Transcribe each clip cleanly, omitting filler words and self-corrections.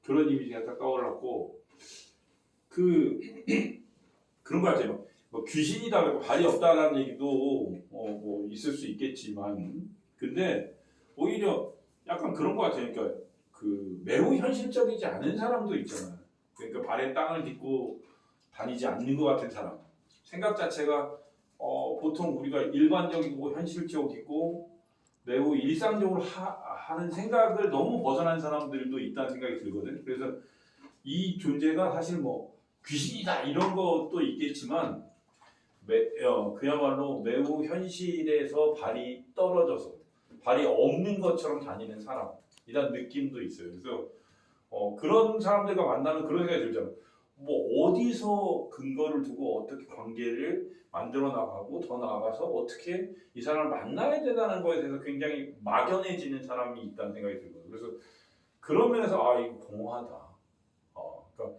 그런 이미지가 딱 떠올랐고 그 그런 거 같아요. 뭐 귀신이다 그러고 발이 없다라는 얘기도 뭐 있을 수 있겠지만 근데 오히려 약간 그런 거 같아요. 그러니까 그 매우 현실적이지 않은 사람도 있잖아요. 그러니까 발에 땅을 딛고 다니지 않는 것 같은 사람. 생각 자체가 보통 우리가 일반적이고 현실적이고 매우 일상적으로 하는 생각을 너무 벗어난 사람들도 있다는 생각이 들거든. 그래서 이 존재가 사실 뭐 귀신이다 이런 것도 있겠지만 그야말로 매우 현실에서 발이 떨어져서 발이 없는 것처럼 다니는 사람 이런 느낌도 있어요. 그래서 그런 사람들과 만나면 그런 생각이 들잖아요. 뭐 어디서 근거를 두고 어떻게 관계를 만들어 나가고 더 나아가서 어떻게 이 사람을 만나야 되다는 거에 대해서 굉장히 막연해지는 사람이 있다는 생각이 들거든요. 그래서 그런 면에서 이거 공허하다. 그러니까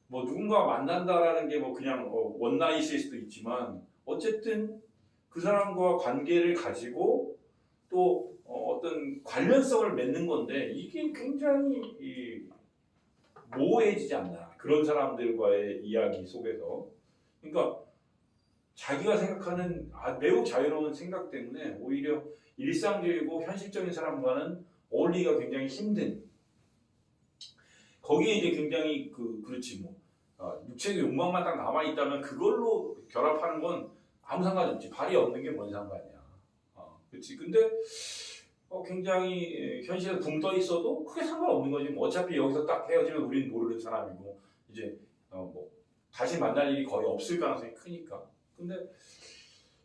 뭐 누군가 만난다라는 게 뭐 그냥 원나잇일 수도 있지만 어쨌든 그 사람과 관계를 가지고 또 어떤 관련성을 맺는 건데 이게 굉장히 모호해지지 않나 그런 사람들과의 이야기 속에서 그러니까 자기가 생각하는 매우 자유로운 생각 때문에 오히려 일상적이고 현실적인 사람과는 어울리기가 굉장히 힘든 거기에 이제 굉장히 그렇지 뭐 육체의 욕망만 딱 남아 있다면 그걸로 결합하는 건 아무 상관이 없지 발이 없는 게 뭔 상관이야. 그렇지. 근데 굉장히 현실에 붕 떠 있어도 크게 상관없는 거지. 뭐 어차피 여기서 딱 헤어지면 우리는 모르는 사람이고 이제 뭐 다시 만날 일이 거의 없을 가능성이 크니까. 근데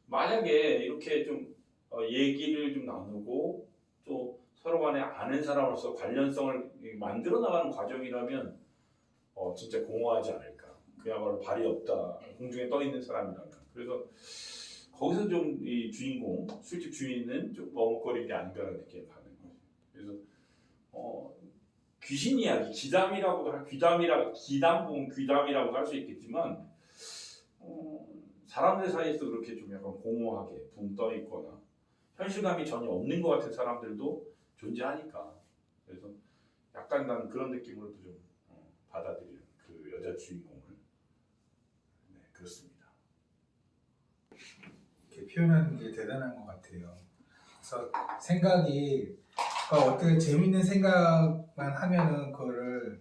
만약에 이렇게 좀 얘기를 좀 나누고 또 서로 간에 아는 사람으로서 관련성을 만들어 나가는 과정이라면 진짜 공허하지 않을까. 그야말로 발이 없다. 공중에 떠 있는 사람이라면. 그래서 거기서 좀 이 주인공, 술집 주인은 좀 머뭇거리는 게 아닌가라는 느낌이 받는 거죠. 그래서 귀신 이야기, 귀담이라고도 할 수 있겠지만 사람들 사이에서 그렇게 좀 약간 공허하게 붕 떠 있거나 현실감이 전혀 없는 것 같은 사람들도 존재하니까 그래서 약간 난 그런 느낌으로도 좀 받아들이는 그 여자 주인공을 그렇습니다. 이렇게 표현하는 게 대단한 것 같아요. 그래서 생각이 어떻게 재밌는 생각만 하면은 그거를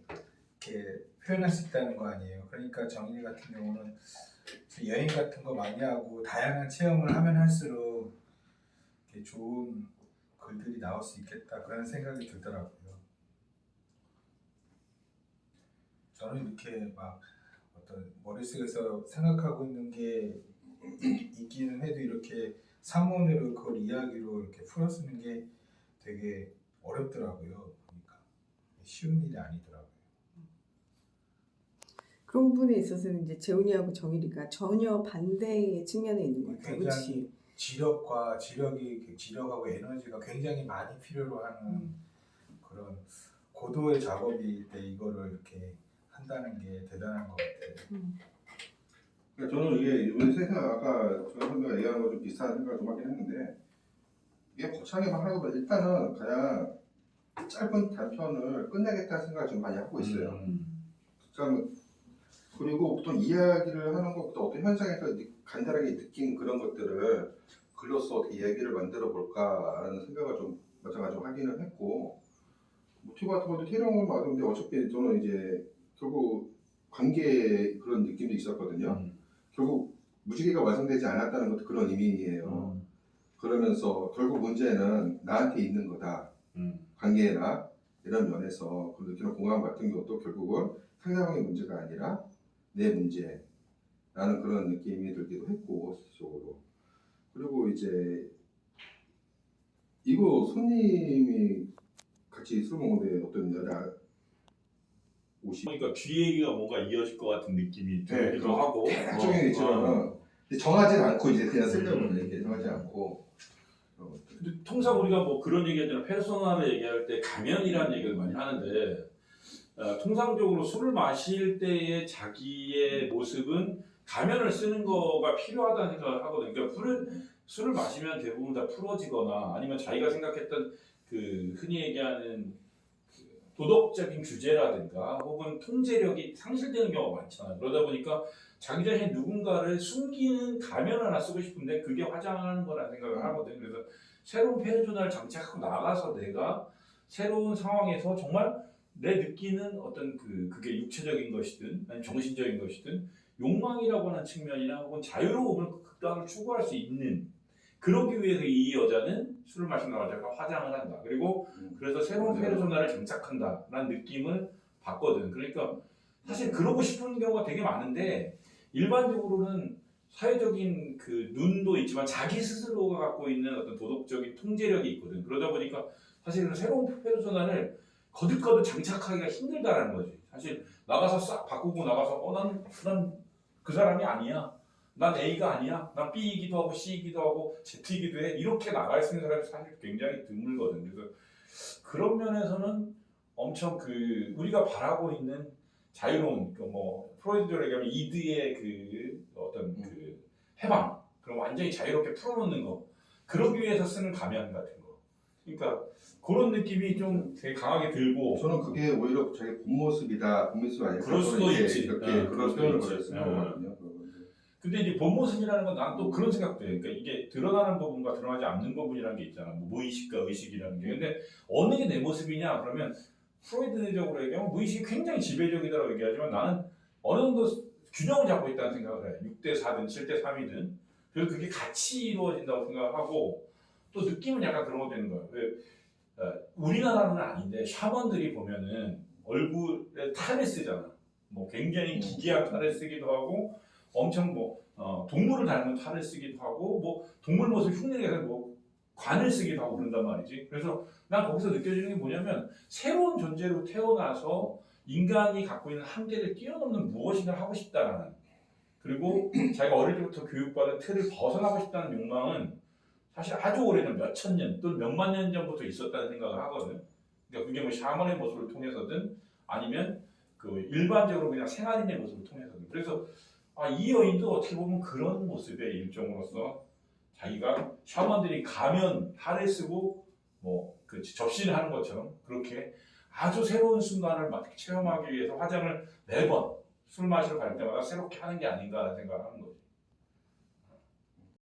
이렇게 표현할 수 있다는 거 아니에요. 그러니까 정인이 같은 경우는 여행 같은 거 많이 하고 다양한 체험을 하면 할수록 이렇게 좋은 글들이 나올 수 있겠다 그런 생각이 들더라고요. 저는 이렇게 막 어떤 머릿속에서 생각하고 있는 게 있기는 해도 이렇게 사문으로 그걸 이야기로 이렇게 풀어쓰는 게 되게 어렵더라고요. 그러니까 쉬운 일이 아니더라고요. 그런 부분에 있어서는 이제 재훈이하고 정일이가 전혀 반대의 측면에 있는 것 같아요. 굉장히 지력하고 에너지가 굉장히 많이 필요로 하는 그런 고도의 작업일 때 이거를 이렇게 한다는 게 대단한 것 같아요. 그러니까 저는 이게 이번 생각 아까 저 선배가 얘기한 거 좀 비슷한 생각을 좀 하긴 했는데 이게 거창하게 막 하는 것보다 일단은 그냥 짧은 단편을 끝내겠다는 생각을 좀 많이 하고 있어요. 그리고 보통 이야기를 하는 것보다 어떤 현상에서 간단하게 느낀 그런 것들을 글로써 어떻게 이야기를 만들어 볼까라는 생각을 좀 마찬가지로 하기는 했고 모티브 같은 것도 태령을 맞는데 어차피 저는 이제 결국 관계 그런 느낌도 있었거든요. 결국 무지개가 완성되지 않았다는 것도 그런 의미예요. 그러면서 결국 문제는 나한테 있는 거다. 관계나 이런 면에서 그 느끼는 공감 같은 것도 결국은 상대방의 문제가 아니라 내 문제라는 그런 느낌이 들기도 했고 실질적으로. 그리고 이제 이거 손님이 같이 술 먹는데 어떤 여자 그러니까 뒤 얘기가 뭔가 이어질 것 같은 느낌이 들기도 하고 대중에 있지만 정하진 않고 이제 그냥 쓰려고 이렇게 정하지 않고. 근데 통상 우리가 뭐 그런 얘기하잖아. 페르소나를 얘기할 때 가면이라는 얘기를 많이 하는데 통상적으로 술을 마실 때의 자기의 모습은 가면을 쓰는 거가 필요하다는 생각을 하거든요. 그러니까 술을 마시면 대부분 다 풀어지거나 아니면 자기가 생각했던 그 흔히 얘기하는 그 도덕적인 규제라든가 혹은 통제력이 상실되는 경우가 많잖아요. 그러다 보니까 자기 자신이 누군가를 숨기는 가면 하나 쓰고 싶은데 그게 화장하는 거라는 생각을 하거든요. 그래서 새로운 페르소나를 장착하고 나가서 내가 새로운 상황에서 정말 내 느끼는 어떤 그게 육체적인 것이든 아니면 정신적인 것이든 욕망이라고 하는 측면이나 혹은 자유로움을 극단으로 추구할 수 있는, 그러기 위해서 이 여자는 술을 마시는 여자가 화장을 한다. 그리고 그래서 새로운 페르소나를 장착한다라는 느낌을 받거든. 그러니까 사실 그러고 싶은 경우가 되게 많은데 일반적으로는 사회적인 그 눈도 있지만 자기 스스로가 갖고 있는 어떤 도덕적인 통제력이 있거든. 그러다 보니까 사실은 새로운 페르소나를 거듭거듭 장착하기가 힘들다라는 거지. 사실 나가서 싹 바꾸고 나가서 난 그 사람이 아니야. 난 A가 아니야. 난 B이기도 하고 C이기도 하고 Z이기도 해. 이렇게 나갈 수 있는 사람이 사실 굉장히 드물거든. 그래서 그런 면에서는 엄청 우리가 바라고 있는 자유로운 뭐 프로이드로 얘기하면 이드의 어떤 해방, 그럼 완전히 자유롭게 풀어놓는 거, 그러기 위해서 쓰는 가면 같은 거. 그러니까 그런 느낌이 좀 되게 강하게 들고. 저는 그게 오히려 자기 본 모습이 아니라 그럴 수도 있지. 이렇게 그럴 그런 수도 표현을 있지. 그랬을 거거든요. 근데 이제 본 모습이라는 건 난 또 그런 생각도 해. 그러니까 이게 드러나는 부분과 드러나지 않는 부분이라는 게 있잖아. 뭐 무의식과 의식이라는 게. 근데 어느 게 내 모습이냐 그러면 프로이드적으로 얘기하면 무의식이 굉장히 지배적이다라고 얘기하지만 나는 어느 정도 균형을 잡고 있다는 생각을 해. 6대4든 7대3이든. 그래서 그게 같이 이루어진다고 생각하고, 또 느낌은 약간 그런 거 되는 거야. 왜 우리나라는 아닌데 샤먼들이 보면은 얼굴에 탈을 쓰잖아. 뭐 굉장히 기괴한 탈을 쓰기도 하고 엄청 동물을 닮은 탈을 쓰기도 하고 뭐 동물 모습 흉내내게 해서 뭐 관을 쓰기도 하고 그런단 말이지. 그래서 난 거기서 느껴지는 게 뭐냐면 새로운 존재로 태어나서 인간이 갖고 있는 한계를 뛰어넘는 무엇인가 하고 싶다라는, 그리고 자기가 어릴 때부터 교육받은 틀을 벗어나고 싶다는 욕망은 사실 아주 오래전 몇천 년 또는 몇만 년 전부터 있었다는 생각을 하거든. 그러니까 그게 뭐 샤먼의 모습을 통해서든 아니면 일반적으로 그냥 생활인의 모습을 통해서든. 그래서 이 여인도 어떻게 보면 그런 모습의 일종으로서 자기가 샤먼들이 가면 탈을 쓰고 접신을 하는 것처럼 그렇게 아주 새로운 순간을 체험하기 위해서 화장을 매번 술 마시러 갈 때마다 새롭게 하는 게 아닌가라는 생각을 하는 거지.